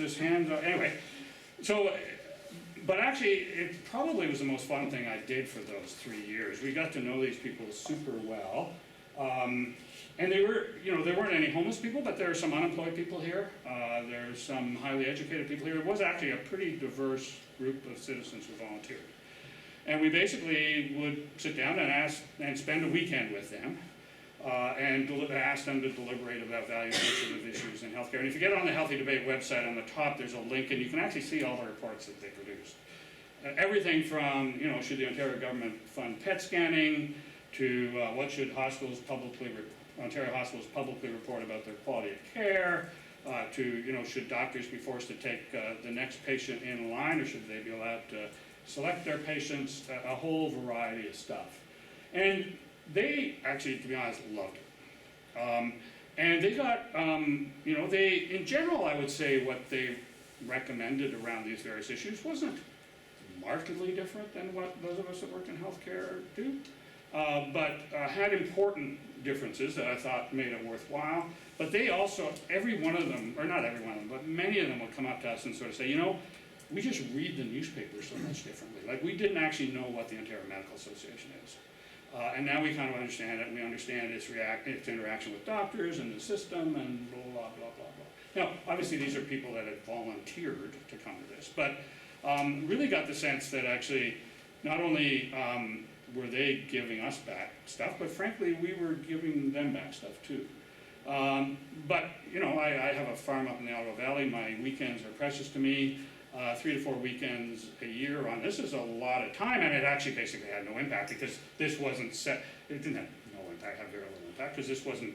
his hands, anyway. So, but actually, it probably was the most fun thing I did for those 3 years. We got to know these people super well. And they were, you know, there weren't any homeless people, but there are some unemployed people here. There's some highly educated people here. It was actually a pretty diverse group of citizens who volunteered. And we basically would sit down and spend a weekend with them and ask them to deliberate about value-sensitive issues in healthcare. And if you get on the Healthy Debate website, on the top there's a link, and you can actually see all the reports that they produced. Everything from, you know, should the Ontario government fund PET scanning, to what should Ontario hospitals publicly report about their quality of care, to, you know, should doctors be forced to take the next patient in line, or should they be allowed to select their patients, a whole variety of stuff. And they actually, to be honest, loved it. And they got, you know, in general, I would say what they recommended around these various issues wasn't markedly different than what those of us that worked in healthcare do, but had important differences that I thought made it worthwhile. But they also, every one of them, or not every one of them, but many of them would come up to us and sort of say, you know, we just read the newspaper so much differently. Like, we didn't actually know what the Ontario Medical Association is. And now we kind of understand it, and we understand its interaction with doctors and the system and blah, blah, blah, blah, blah. Now, obviously these are people that had volunteered to come to this, but really got the sense that actually not only were they giving us back stuff, but frankly we were giving them back stuff too. But, you know, I have a farm up in the Ottawa Valley. My weekends are precious to me. 3 to 4 weekends a year on this is a lot of time, and it actually basically had no impact because this wasn't set, it didn't have no impact, had very little impact, because this wasn't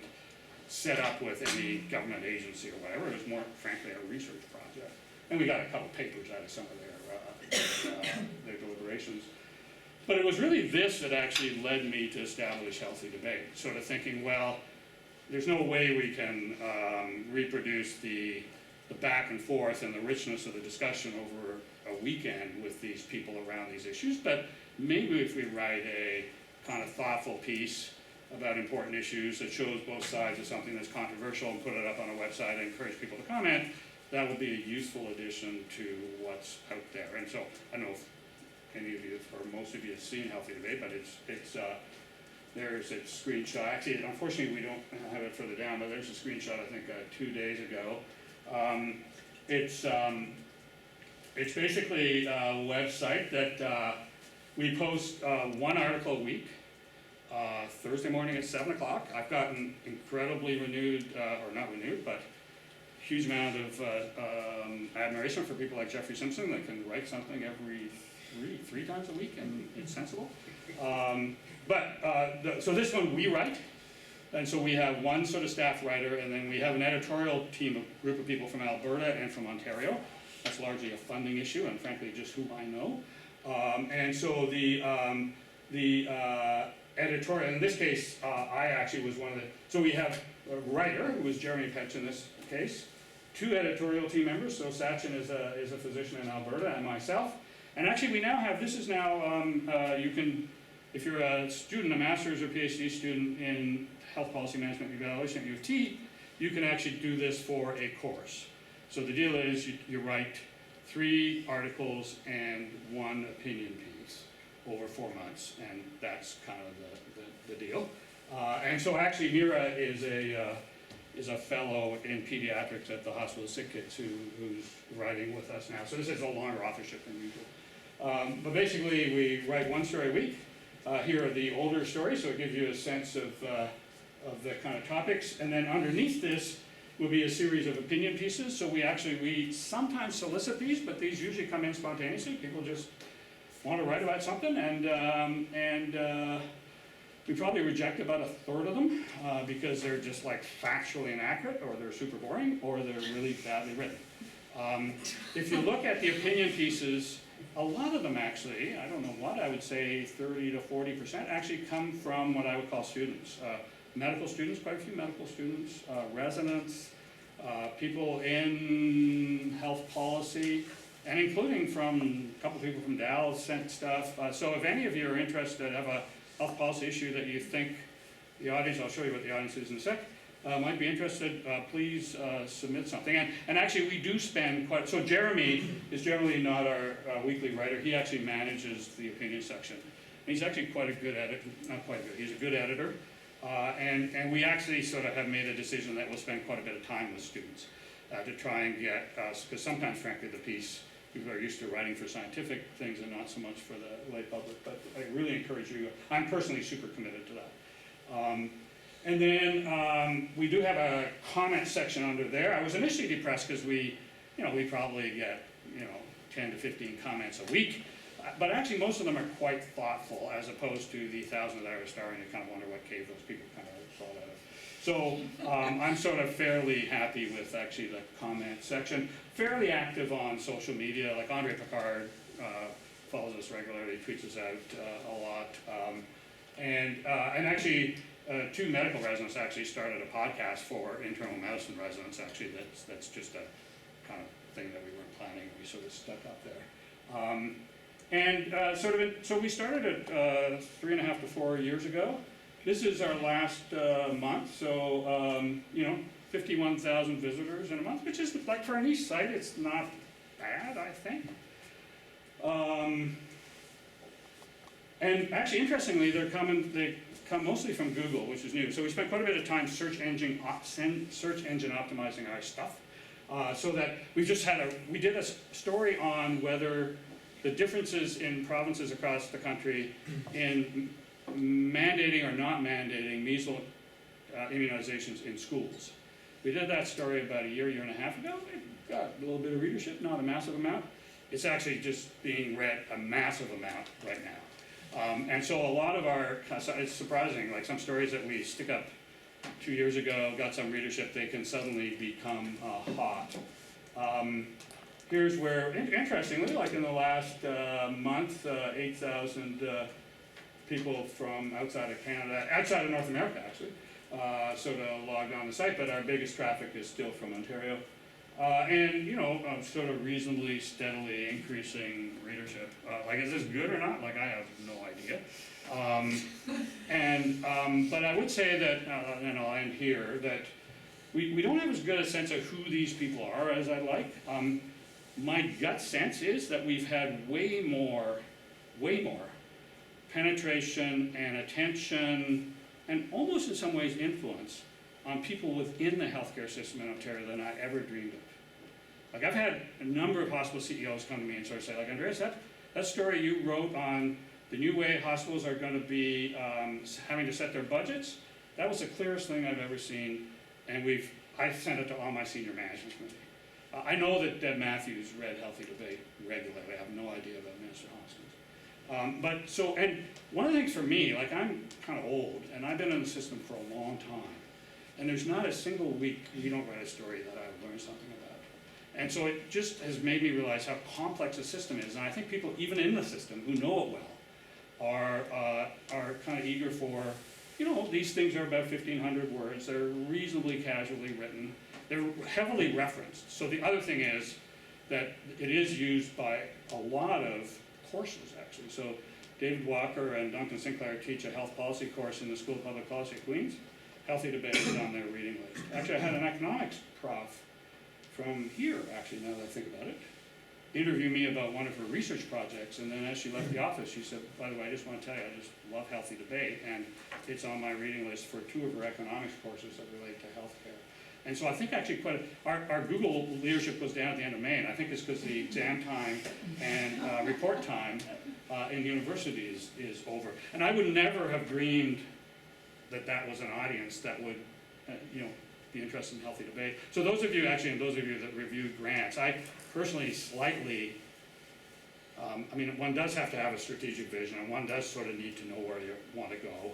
set up with any government agency or whatever. It was more, frankly, a research project. And we got a couple papers out of some of their deliberations. But it was really this that actually led me to establish Healthy Debate, sort of thinking, well, there's no way we can reproduce the back and forth and the richness of the discussion over a weekend with these people around these issues, but maybe if we write a kind of thoughtful piece about important issues that shows both sides of something that's controversial and put it up on a website and encourage people to comment, that would be a useful addition to what's out there. And so, I don't know if any of you, or most of you have seen Healthy Debate, but there's a screenshot. Actually, unfortunately, we don't have it further down, but there's a screenshot, I think, 2 days ago. It's basically a website that we post one article a week, Thursday morning at 7 o'clock. I've gotten incredibly renewed, or not renewed, but huge amount of admiration for people like Jeffrey Simpson that can write something every three times a week, and it's sensible. So this one we write. And so we have one sort of staff writer, and then we have an editorial team, a group of people from Alberta and from Ontario. That's largely a funding issue, and frankly, just who I know. And so the editorial, in this case, I actually was one of the, so we have a writer, who was Jeremy Petch in this case, 2 editorial team members, so Sachin is a physician in Alberta, and myself. And actually we now have, this is now, you can, if you're a student, a master's or PhD student in health policy management evaluation at U of T, you can actually do this for a course. So the deal is you write 3 articles and 1 opinion piece over 4 months, and that's kind of the deal. And so actually Mira is a fellow in pediatrics at the Hospital of Sick Kids who's writing with us now. So this is a longer authorship than usual. But basically we write 1 story a week. Here are the older stories, so it gives you a sense of the kind of topics. And then underneath this will be a series of opinion pieces. So we sometimes solicit these, but these usually come in spontaneously. People just want to write about something, and we probably reject about 1/3 of them because they're just like factually inaccurate, or they're super boring, or they're really badly written. If you look at the opinion pieces, a lot of them actually, I don't know what, I would say 30 to 40% actually come from what I would call students. Medical students, quite a few medical students, residents, people in health policy, and including from a couple people from Dallas sent stuff. So if any of you are interested, have a health policy issue that you think the audience, I'll show you what the audience is in a sec, might be interested, please submit something. And actually, we do spend quite, so Jeremy is generally not our weekly writer. He actually manages the opinion section. And he's actually quite a good editor, not quite good, he's a good editor. And we actually sort of have made a decision that we'll spend quite a bit of time with students to try and get, because sometimes, frankly, the piece, people are used to writing for scientific things and not so much for the lay public. But I really encourage you, I'm personally super committed to that. And then we do have a comment section under there. I was initially depressed because we probably get, 10 to 15 comments a week. But actually, most of them are quite thoughtful, as opposed to the thousands that are starting to kind of wonder what cave those people kind of thought of. So I'm sort of fairly happy with actually the comment section. Fairly active on social media, like Andre Picard follows us regularly, tweets us out a lot. And actually, two medical residents actually started a podcast for internal medicine residents. Actually, that's just a kind of thing that we weren't planning. We sort of stuck up there. So we started it 3.5 to 4 years ago. This is our last month, so 51,000 visitors in a month, which is, like, for a niche site, it's not bad, I think. And actually, interestingly, they come mostly from Google, which is new. So we spent quite a bit of time search engine optimizing our stuff, so that we did a story on whether the differences in provinces across the country in mandating or not mandating measles immunizations in schools. We did that story about a year and a half ago. It got a little bit of readership, not a massive amount. It's actually just being read a massive amount right now. And so a lot of it's surprising, like some stories that we stick up 2 years ago, got some readership, they can suddenly become hot. Here's where, interestingly, like in the last month, 8,000 people from outside of Canada, outside of North America actually, sort of logged on the site, but our biggest traffic is still from Ontario. And sort of reasonably steadily increasing readership. Like, is this good or not? Like, I have no idea. But I would say that, and I'll end here, that we don't have as good a sense of who these people are as I'd like. My gut sense is that we've had way more penetration and attention, and almost in some ways influence, on people within the healthcare system in Ontario than I ever dreamed of. Like, I've had a number of hospital CEOs come to me and sort of say, like, Andreas, that story you wrote on the new way hospitals are going to be having to set their budgets, that was the clearest thing I've ever seen, and I sent it to all my senior management committee. I know that Deb Matthews read Healthy Debate regularly. I have no idea about Minister Hoskins. And one of the things for me, like, I'm kind of old, and I've been in the system for a long time, and there's not a single week you don't write a story that I've learned something about. And so it just has made me realize how complex the system is, and I think people, even in the system, who know it well, are kind of eager for, these things are about 1,500 words, they're reasonably casually written, they're heavily referenced. So the other thing is that it is used by a lot of courses, actually. So David Walker and Duncan Sinclair teach a health policy course in the School of Public Policy at Queen's. Healthy Debate is on their reading list. Actually, I had an economics prof from here, actually, now that I think about it, interview me about one of her research projects, and then as she left the office, she said, by the way, I just want to tell you, I just love Healthy Debate, and it's on my reading list for 2 of her economics courses that relate to healthcare. And so I think actually our Google leadership goes down at the end of May, and I think it's because the exam time and report time in university is over. And I would never have dreamed that was an audience that would, be interested in Healthy Debate. So those of you, actually, and those of you that reviewed grants, I personally slightly, one does have to have a strategic vision, and one does sort of need to know where you want to go.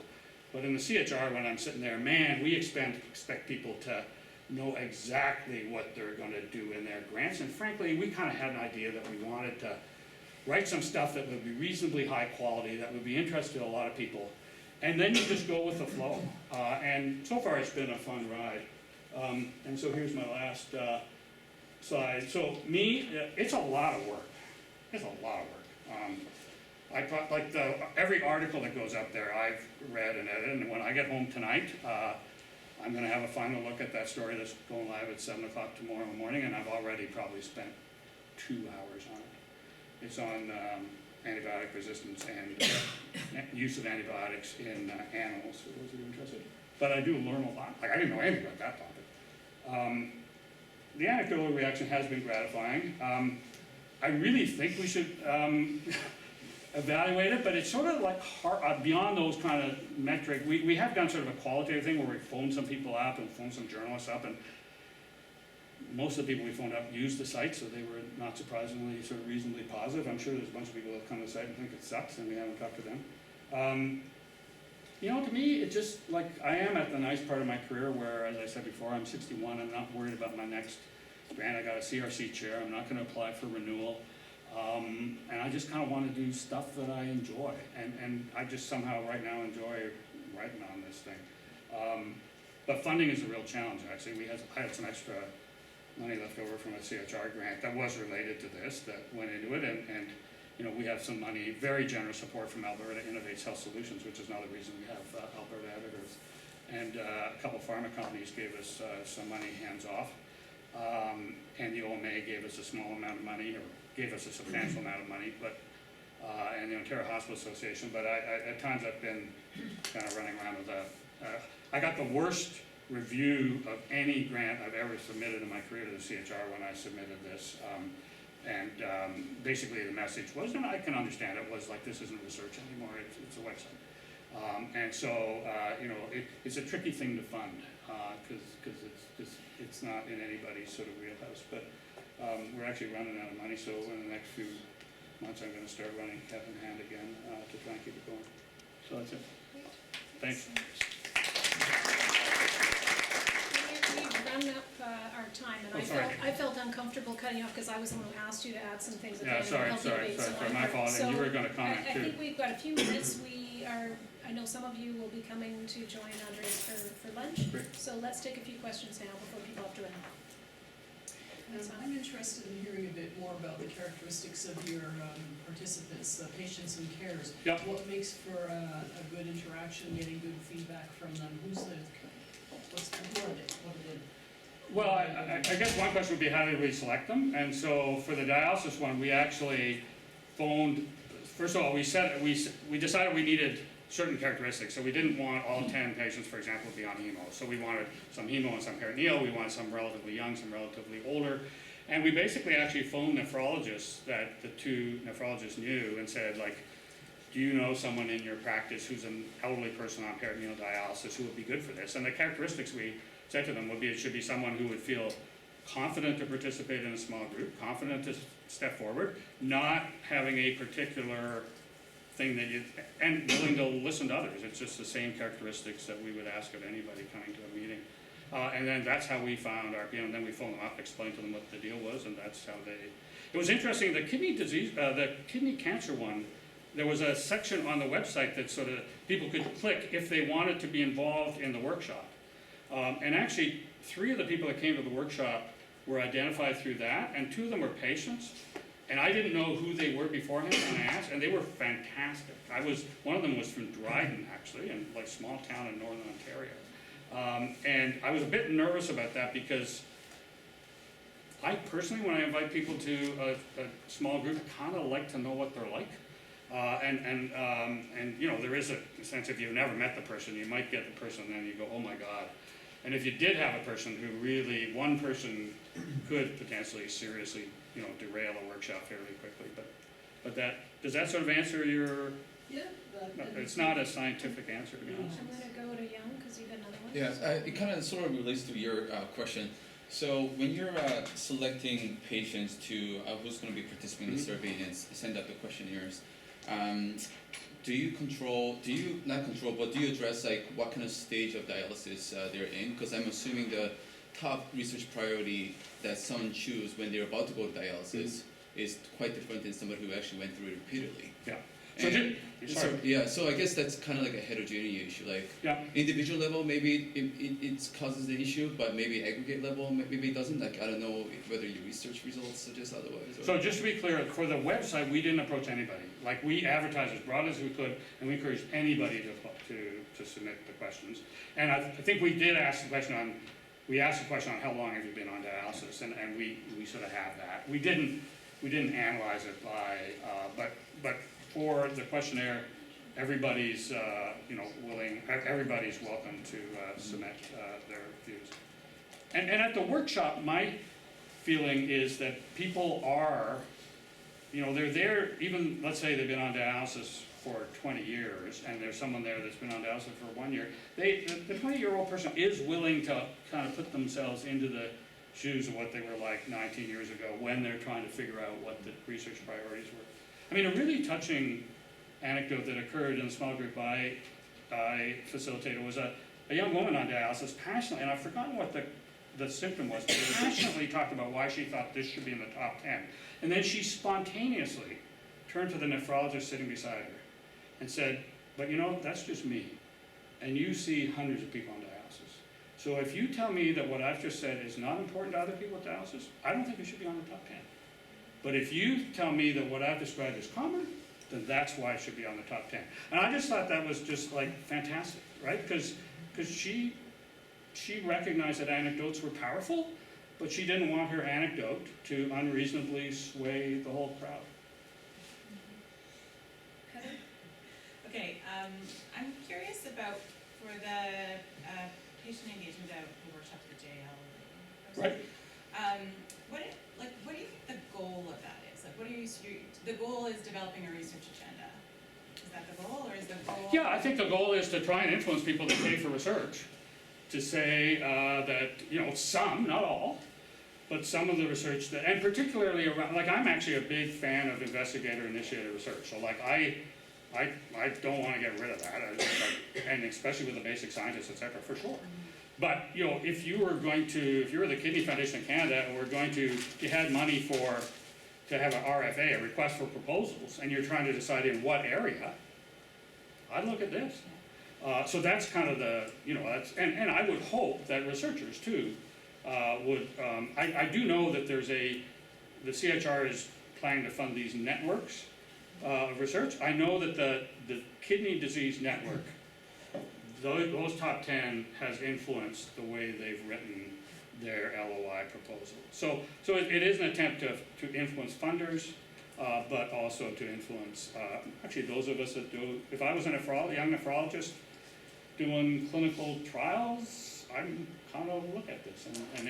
But in the CHR, when I'm sitting there, man, we expect people to know exactly what they're going to do in their grants. And frankly, we kind of had an idea that we wanted to write some stuff that would be reasonably high quality, that would be interesting to a lot of people. And then you just go with the flow. And so far, it's been a fun ride. And so here's my last slide. So it's a lot of work. It's a lot of work. Every article that goes up there, I've read and edited. And when I get home tonight, I'm gonna have a final look at that story that's going live at 7 o'clock tomorrow morning, and I've already probably spent 2 hours on it. It's on antibiotic resistance and use of antibiotics in animals, for those who are interested. But I do learn a lot. Like, I didn't know anything about that topic. The anecdotal reaction has been gratifying. I really think we should evaluate it, but it's sort of like hard, beyond those kind of metric. We have done sort of a qualitative thing where we phoned some people up and phoned some journalists up, and most of the people we phoned up used the site, so they were not surprisingly sort of reasonably positive. I'm sure there's a bunch of people that come to the site and think it sucks, and we haven't talked to them. You know, to me, it just, like, I am at the nice part of my career where, as I said before, I'm 61, I'm not worried about my next grant. I got a CRC chair, I'm not gonna apply for renewal. And I just kind of want to do stuff that I enjoy, and I just somehow right now enjoy writing on this thing. But funding is a real challenge, actually. I had some extra money left over from a CHR grant that was related to this, that went into it, and you know, we have some money, very generous support from Alberta Innovates Health Solutions, which is another reason we have Alberta editors. And a couple of pharma companies gave us some money hands off. And the OMA gave us a small amount of money, or gave us a substantial amount of money, but and the Ontario Hospital Association. But at times I've been kind of running around with I got the worst review of any grant I've ever submitted in my career to the CHR when I submitted this. Basically the message was, and I can understand it, was like, this isn't research anymore, it's a website. And so, you know, it's a tricky thing to fund, because it's not in anybody's sort of wheelhouse. But we're actually running out of money, so in the next few months I'm going to start running cap in hand again to try and keep it going. So that's it. Thanks. We've run up our time, and I felt uncomfortable cutting you off because I was the one who asked you to add some things at the end. Sorry, my fault, and you were going to comment too. I think we've got a few minutes. I know some of you will be coming to join Andreas for lunch. Great. So let's take a few questions now before people have to run. I'm interested in hearing a bit more about the characteristics of your participants, the patients and carers. Yep. What makes for a good interaction, getting good feedback from them? Who are they? What are they? Well, I guess one question would be, how did we select them? And so for the dialysis one, we actually phoned. First of all, we decided we needed certain characteristics. So we didn't want all 10 patients, for example, to be on hemo. So we wanted some hemo and some peritoneal. We wanted some relatively young, some relatively older. And we basically actually phoned nephrologists that the 2 nephrologists knew and said, like, do you know someone in your practice who's an elderly person on peritoneal dialysis who would be good for this? And the characteristics we said to them would be, it should be someone who would feel confident to participate in a small group, confident to step forward, not having a particular thing and willing to listen to others. It's just the same characteristics that we would ask of anybody coming to a meeting. And then that's how we found our, and then we phoned them up, explained to them what the deal was, and that's how it was interesting, the kidney disease, the kidney cancer one, there was a section on the website that sort of people could click if they wanted to be involved in the workshop. And actually, 3 of the people that came to the workshop were identified through that, and 2 of them were patients. And I didn't know who they were beforehand, and I asked, and they were fantastic. One of them was from Dryden, actually, in like small town in northern Ontario. And I was a bit nervous about that because I personally, when I invite people to a small group, I kind of like to know what they're like. And you know, there is a sense, if you've never met the person, you might get the person and then you go, oh my God. And if you did have a person who really, one person could potentially seriously, you know, derail a workshop fairly quickly. But does that sort of answer your? Yeah. It's not a scientific answer, to be honest. I'm going to go to Young because you've got another one. Yeah, it kind of sort of relates to your question. So when you're selecting patients to who's going to be participating in the survey and send out the questionnaires, do you address like what kind of stage of dialysis they're in? Because I'm assuming the top research priority that someone choose when they're about to go to dialysis is quite different than somebody who actually went through it repeatedly. Yeah. So And- sorry. Yeah, so I guess that's kind of like a heterogeneous issue. Like Yeah. individual level, maybe it causes the issue, but maybe aggregate level, maybe it doesn't. Like I don't know whether your research results suggest otherwise. Or... So just to be clear, for the website, we didn't approach anybody. Like we advertised as broad as we could, and we encouraged anybody to submit the questions. And I think we did ask the question on. We asked the question on how long have you been on dialysis, and we sort of have that. We didn't analyze it by, but for the questionnaire, everybody's willing. Everybody's welcome to submit their views. And at the workshop, my feeling is that people are, they're there. Even let's say they've been on dialysis for 20 years, and there's someone there that's been on dialysis for 1 year. The 20-year-old person is willing to kind of put themselves into the shoes of what they were like 19 years ago when they're trying to figure out what the research priorities were. I mean, a really touching anecdote that occurred in a small group I facilitated was a young woman on dialysis passionately, and I've forgotten what the symptom was, but passionately talked about why she thought this should be in the top 10. And then she spontaneously turned to the nephrologist sitting beside her and said, but that's just me. And you see hundreds of people on dialysis. So if you tell me that what I've just said is not important to other people with dialysis, I don't think it should be on the top 10. But if you tell me that what I've described is common, then that's why it should be on the top 10. And I just thought that was just like fantastic, right? Because she recognized that anecdotes were powerful, but she didn't want her anecdote to unreasonably sway the whole crowd. Heather? Okay, I'm curious about for the patient engagement workshop, the JL. Right. What do you think the goal of that is? Like, what do you the goal is developing a research agenda. Is that the goal, or is the goal? Yeah, I think the goal is to try and influence people that pay for research to say that some, not all, but some of the research that, and particularly around, like I'm actually a big fan of investigator-initiated research. So like I don't want to get rid of that, and especially with the basic scientists, etc., for sure. But if you were the Kidney Foundation of Canada, and you had money to have an RFA, a request for proposals, and you're trying to decide in what area, I'd look at this. So that's kind of that's, and I would hope that researchers too would. I do know that the CHR is planning to fund these networks of research. I know that the Kidney Disease Network, those top 10 has influenced the way they've written their LOI proposal. So it is an attempt to influence funders, but also to influence actually those of us that do. If I was a young nephrologist doing clinical trials, I'm kind of look at this, and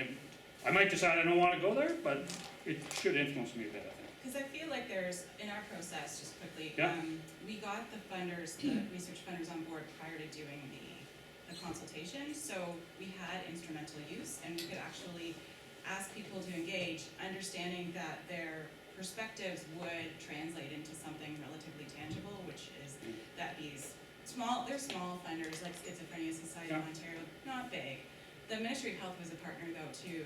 I might decide I don't want to go there, but it should influence me a bit, I think. Because I feel like there's, in our process, just quickly, Yeah. we got the research funders on board prior to doing the consultation, so we had instrumental use, and we could actually ask people to engage, understanding that their perspectives would translate into something relatively tangible, which is that they're small funders like Schizophrenia Society of Ontario, not big. The Ministry of Health was a partner though too,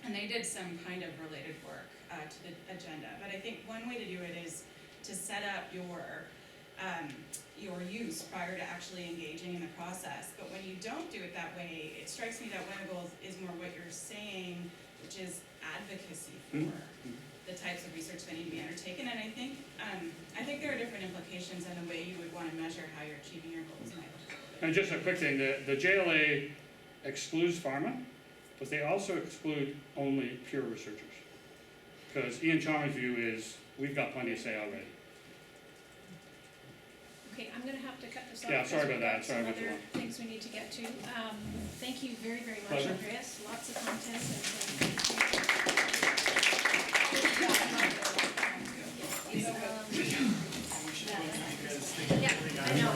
and they did some kind of related work to the agenda. But I think one way to do it is to set up your use prior to actually engaging in the process. But when you don't do it that way, it strikes me that one of the goals is more what you're saying, which is advocacy for the types of research that need to be undertaken. And I think there are different implications in the way you would want to measure how you're achieving your goals. And just a quick thing, the JLA excludes pharma, but they also exclude only pure researchers. Because Ian Chalmers' view is, we've got plenty to say already. Okay, I'm gonna have to cut this off. Yeah, sorry about that. Because Sorry we've about got the some other things we need to get to. Thank you very, very much, Pleasure. Andreas. Lots of content and. Yeah, I know.